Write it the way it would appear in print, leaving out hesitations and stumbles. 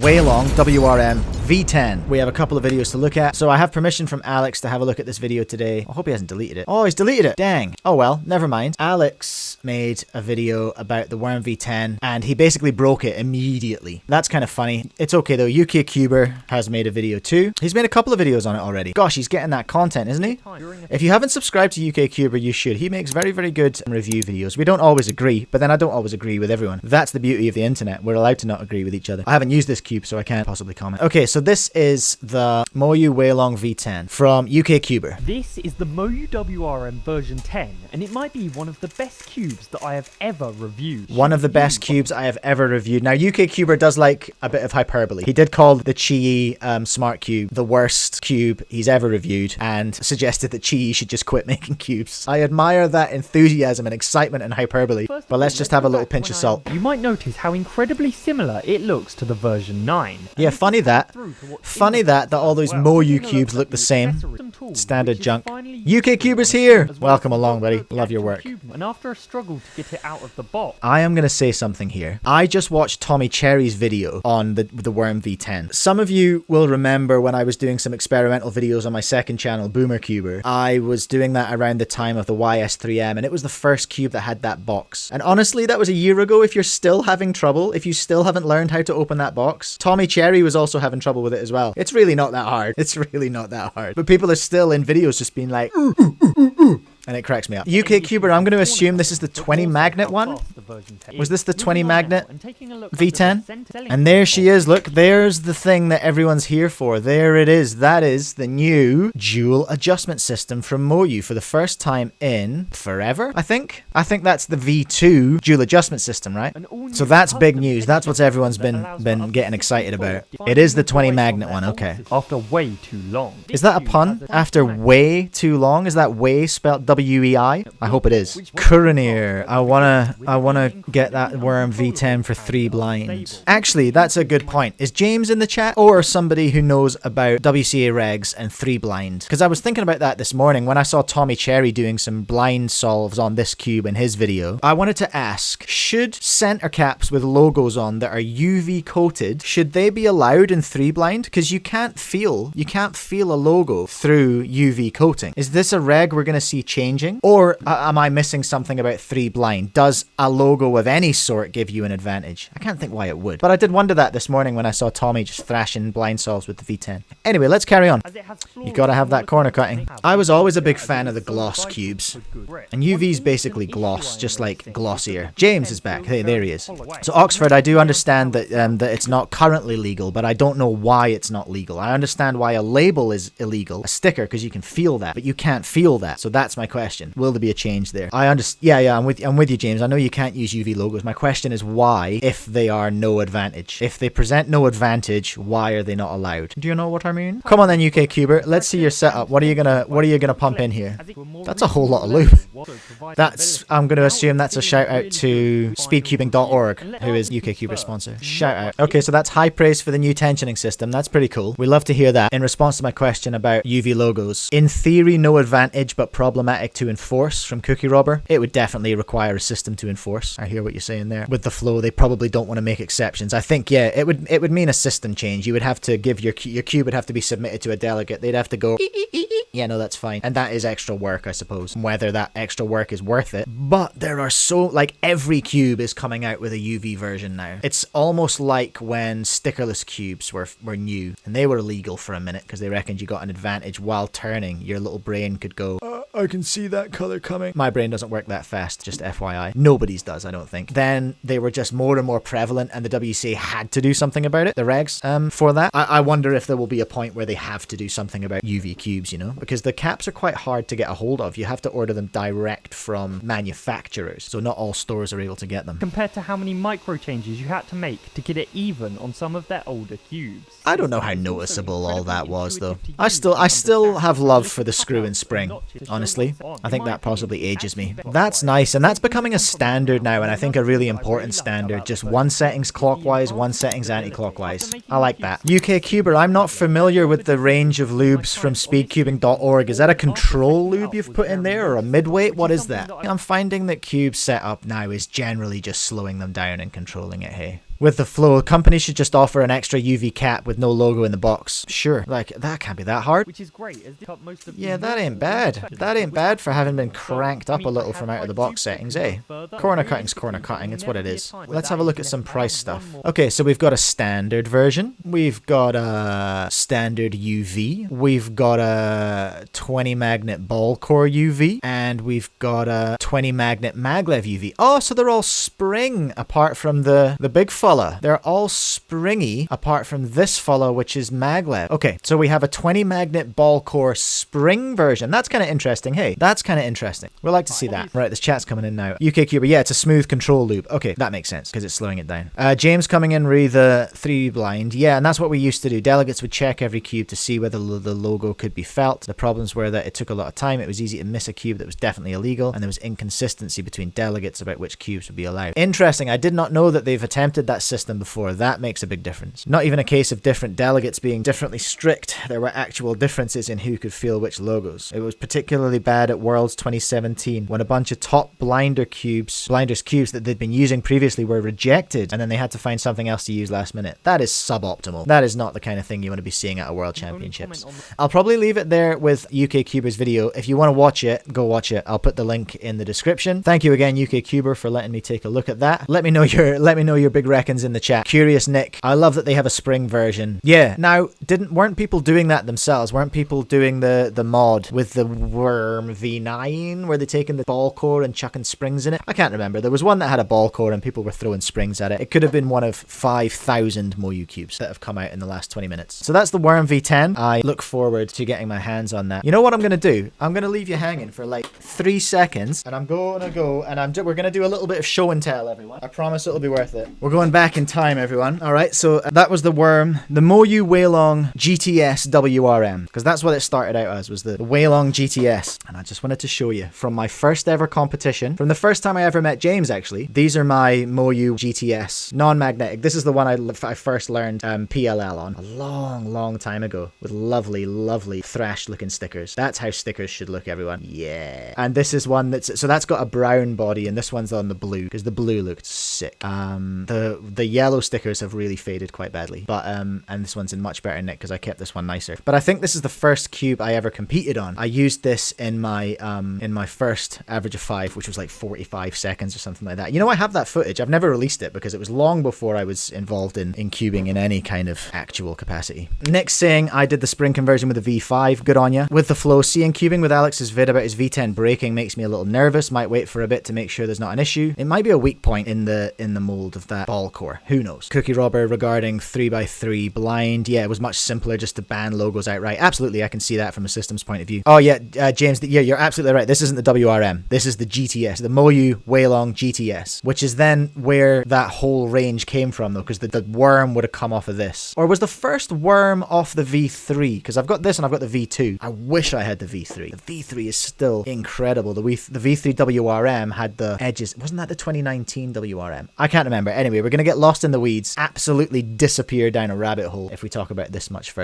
Weilong WRM V10. We have a couple of videos to look at, so I have permission from Alex to have a look at this video today. I hope he hasn't deleted it. Oh, he's deleted it. Dang. Oh well, never mind. Alex made a video about the WRM V10 and he basically broke it immediately. That's kind of funny. It's okay though. UKCuber has made a video too. He's made a couple of videos on it already. Gosh, he's getting that content, isn't he? If you haven't subscribed to UKCuber, you should. He makes very, very good review videos. We don't always agree, but then I don't always agree with everyone. That's the beauty of the internet. We're allowed to not agree with each other. I haven't used this cube, so I can't possibly comment. Okay, so this is the Moyu Weilong V10 from UKCuber. This is the Moyu WRM version 10, and it might be one of the best cubes that I have ever reviewed. One of the best cubes I have ever reviewed. Now, UKCuber does like a bit of hyperbole. He did call the Qi Smart Cube the worst cube he's ever reviewed and suggested that Qi should just quit making cubes. I admire that enthusiasm and excitement and hyperbole, but let's just have a little pinch of salt. You might notice how incredibly similar it looks to the version 9. Yeah, funny that all those Moyu cubes look the same. Standard junk. UKCuber's here! Welcome along, buddy. Love your work. And after a struggle to get it out of the box, I am going to say something here. I just watched Tommy Cherry's video on the WRM V10. Some of you will remember when I was doing some experimental videos on my second channel, BoomerCuber. I was doing that around the time of the YS3M, and it was the first cube that had that box. And honestly, that was a year ago. If you're still having trouble, if you still haven't learned how to open that box, Tommy Cherry was also having trouble with it as well. It's really not that hard. It's really not that hard. But people are still in videos just being like, ooh, ooh, ooh, ooh, ooh. And it cracks me up. UKCuber, I'm going to assume this is the 20 magnet one. Was this the 20 magnet V10? And there she is. Look, there's the thing that everyone's here for. There it is. That is the new dual adjustment system from Moyu for the first time in forever, I think. I think that's the V2 dual adjustment system, right? So that's big news. That's what everyone's been getting excited about. It is the 20 magnet one. Okay. After way too long. Is that a pun? After way too long? Is that way spelled W-E-I? I hope it is. Kuranir. I wanna get that WRM V10 for 3 blind. Actually, that's a good point. Is James in the chat or somebody who knows about WCA regs and 3 blind? Because I was thinking about that this morning when I saw Tommy Cherry doing some blind solves on this cube in his video. I wanted to ask, should center caps with logos on that are UV coated, should they be allowed in 3 blind? Because you can't feel a logo through UV coating. Is this a reg we're gonna see changing? Or am I missing something about 3 blind? Does a logo of any sort give you an advantage? I can't think why it would. But I did wonder that this morning when I saw Tommy just thrashing blind solves with the V10. Anyway, let's carry on. You gotta have that corner cutting. I was always a big fan of the gloss cubes. And UV's basically gloss, just like glossier. James is back. Hey, there he is. So Oxford, I do understand that that it's not currently legal, but I don't know why it's not legal. I understand why a label is illegal, a sticker, because you can feel that, but you can't feel that. So that's my question. Will there be a change there? I understand. Yeah, I'm with you, James. I know you can't use UV logos. My question is why, if they are no advantage. If they present no advantage, why are they not allowed? Do you know what I mean? Come on then, UKCuber. Let's see your setup. What are you gonna pump in here? That's a whole lot of lube. I'm gonna assume that's a shout out to speedcubing.org, who is UKCuber's sponsor. Shout out. Okay, so that's high praise for the new tensioning system. That's pretty cool. We love to hear that. In response to my question about UV logos, in theory, no advantage, but problematic to enforce from Cookie Robber. It would definitely require a system to enforce. I hear what you're saying there. With the flow, they probably don't want to make exceptions. I think, yeah, it would mean a system change. You would have to give your cube would have to be submitted to a delegate. They'd have to go, yeah, no, that's fine. And that is extra work, I suppose. Whether that extra work is worth it. But there are like every cube is coming out with a UV version now. It's almost like when stickerless cubes were new and they were illegal for a minute because they reckoned you got an advantage while turning. Your little brain could go, I can see that color coming. My brain doesn't work that fast, just FYI. Nobody's does, I don't think. Then they were just more and more prevalent and the WCA had to do something about it, the regs, for that. I wonder if there will be a point where they have to do something about UV cubes, you know, because the caps are quite hard to get a hold of. You have to order them direct from manufacturers, so not all stores are able to get them. Compared to how many micro changes you had to make to get it even on some of their older cubes. I don't know how noticeable all that was, though. I still have love for the screw and spring, honestly. I think that possibly ages me. That's nice, and that's becoming a standard now, and I think a really important standard. Just one settings clockwise, one settings anti-clockwise. I like that. UKCuber, I'm not familiar with the range of lubes from speedcubing.org. Is that a control lube you've put in there, or a midweight? What is that? I'm finding that cube setup now is generally just slowing them down and controlling it, hey. with the flow. Companies should just offer an extra UV cap with no logo in the box. Sure, like that can't be that hard. Which is great, as they cut most of Yeah, that ain't bad. That ain't bad for having been cranked up a little from out of the box settings, eh? Corner cutting's corner cutting, it's what it is. Let's have a look at some price stuff. Okay, so we've got a standard version. We've got a standard UV. We've got a 20 magnet ball core UV. And we've got a 20 magnet maglev UV. Oh, so they're all spring apart from the big fella. They're all springy apart from this fella, which is maglev. Okay, so we have a 20 magnet ball core spring version. That's kind of interesting. Hey, that's kind of interesting. We'd like to see that. Right, this chat's coming in now. UK Cuber, yeah, it's a smooth control loop. Okay, that makes sense because it's slowing it down. James coming in, re the 3 blind. Yeah, and that's what we used to do. Delegates would check every cube to see whether the logo could be felt. The problems were that it took a lot of time. It was easy to miss a cube that was definitely illegal, and there was inconsistency between delegates about which cubes would be allowed. Interesting. I did not know that they've attempted that system before. That makes a big difference. Not even a case of different delegates being differently strict. There were actual differences in who could feel which logos. It was particularly bad at Worlds 2017 when a bunch of top blinders cubes that they'd been using previously were rejected, and then they had to find something else to use last minute. That is suboptimal. That is not the kind of thing you want to be seeing at a World Championships. I'll probably leave it there with UK Cuber's video. If you want to watch it, go watch it. I'll put the link in the description. Thank you again, UK Cuber, for letting me take a look at that. Let me know your big reckons in the chat. Curious Nick, I love that they have a spring version. Yeah. Now, weren't people doing that themselves? Weren't people doing the mod with the WRM V10 where they taking the ball core and chucking springs in it? I can't remember. There was one that had a ball core and people were throwing springs at it. It could have been one of 5,000 Moyu cubes that have come out in the last 20 minutes. So that's the WRM V10. I look forward to getting my hands on that. You know what I'm going to do? I'm going to leave you hanging for like 3 seconds, and I'm going to go and we're going to do a little bit of show and tell, everyone. I promise it'll be worth it. We're going back in time, everyone. All right, so that was the Moyu Weilong GTS WRM, because that's what it started out as, was the Weilong GTS. And I just wanted to show you from my first ever competition, from the first time I ever met James, actually. These are my Moyu GTS, non-magnetic. This is the one I first learned PLL on a long time ago, with lovely thrashed looking stickers. That's how stickers should look, everyone. Yeah. And this is one that's got a brown body, and this one's on the blue, because the blue looked sick. The yellow stickers have really faded quite badly, but and this one's in much better nick because I kept this one nicer. But I think this is the first cube I ever competed on. I used this in my first average of 5, which was like 45 seconds or something like that. You know, I have that footage. I've never released it because it was long before I was involved in cubing in any kind of actual capacity. Nick's saying I did the spring conversion with a V5. Good on ya. With the flow, seeing cubing with Alex's vid about his V10 breaking makes me a little nervous. Might wait for a bit to make sure there's not an issue. It might be a weak point in the mold of that ball core. Who knows? Cookie Robber regarding 3x3 blind. Yeah, it was much simpler just to ban logos outright. Absolutely, I can see that from a systems point of view. Oh yeah, James, yeah, you're absolutely right. This isn't the WRM. This is the GTS, the Moyu Weilong GTS, which is then where that whole range came from, though, because the worm would have come off of this. Or was the first worm off the V3? Because I've got this and I've got the V2. I wish I had the V3. The V3 is still incredible. The V3 WRM had the edges. Wasn't that the 2019 WRM? I can't remember. Anyway, we're going to get lost in the weeds, absolutely disappear down a rabbit hole if we talk about this much further.